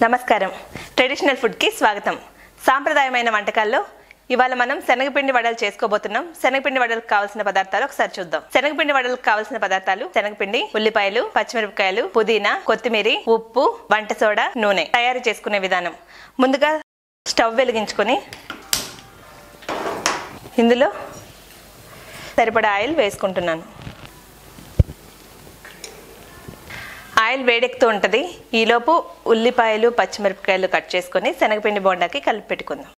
నమస్కారం. Traditional food కి స్వాగతం. సాంప్రదాయమైన వంటకాల్లో ఇవాళ మనం శనగపిండి వడలు చేసుకోబోతున్నాం. శనగపిండి వడలకు కావాల్సిన పదార్థాలు ఒకసారి చూద్దాం. శనగపిండి వడలకు కావాల్సిన పదార్థాలు: శనగపిండి, ఉల్లిపాయలు, పచ్చిమిరపకాయలు, పుదీనా, కొత్తిమీర, ఉప్పు, వంట సోడా, నూనె. తయారు చేసుకునే విధానం: ముందుగా స్టవ్ వెలిగించుకొని ఇందులో సరిపడా ఆయిల్ వేసుకుంటున్నాను. ఆయిల్ వేడెక్కుతూ ఉంటుంది. ఈలోపు ఉల్లిపాయలు, పచ్చిమిరపకాయలు కట్ చేసుకొని శనగపిండి బోండాకి కలిపి పెట్టుకుందాం.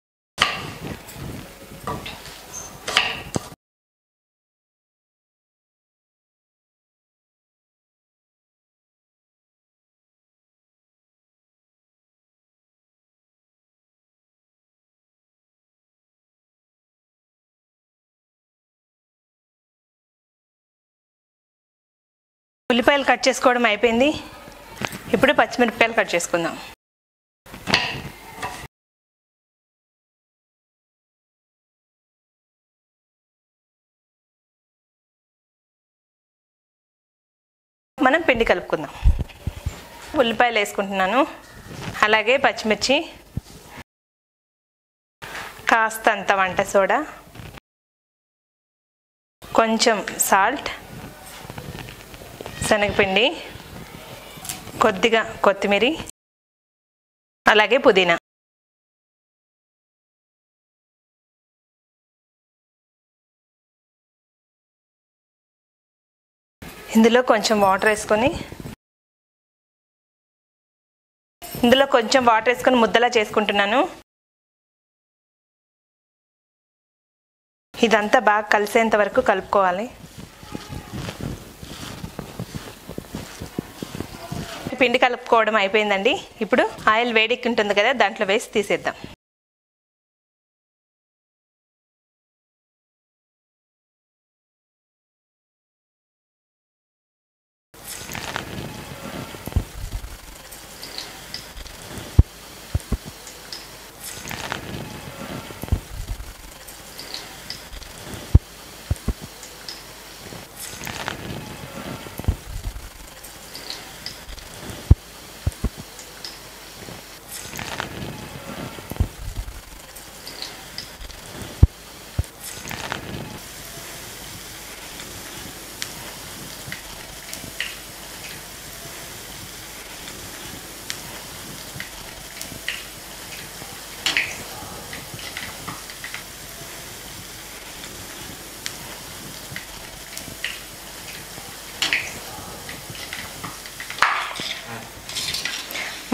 ఉల్లిపాయలు కట్ చేసుకోవడం అయిపోయింది. ఇప్పుడు పచ్చిమిరపకాయలు కట్ చేసుకుందాం. మనం పిండి కలుపుకుందాం. ఉల్లిపాయలు వేసుకుంటున్నాను, అలాగే పచ్చిమిర్చి, కాస్తంత వంట సోడా, కొంచెం సాల్ట్, శనగపిండి, కొద్దిగా కొత్తిమీర, అలాగే పుదీనా. ఇందులో కొంచెం వాటర్ వేసుకొని ముద్దలా చేసుకుంటున్నాను. ఇదంతా బాగా కలిసేంత వరకు కలుపుకోవాలి. పిండి కలుపుకోవడం అయిపోయిందండి. ఇప్పుడు ఆయిల్ వేడెక్కి ఉంటుంది కదా, దాంట్లో వేసి తీసేద్దాం.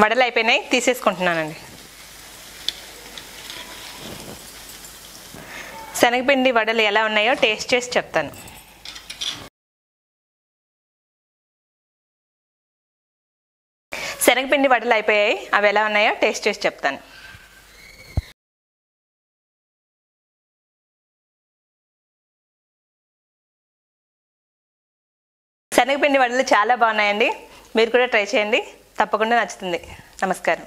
వడలు అయిపోయినాయి, తీసేసుకుంటున్నానండి. శనగపిండి వడలు ఎలా ఉన్నాయో టేస్ట్ చేసి చెప్తాను. శనగపిండి వడలు అయిపోయాయి, అవి ఎలా ఉన్నాయో టేస్ట్ చేసి చెప్తాను. శనగపిండి వడలు చాలా బాగున్నాయండి. మీరు కూడా ట్రై చేయండి, తప్పకుండా నచ్చుతుంది. నమస్కారం.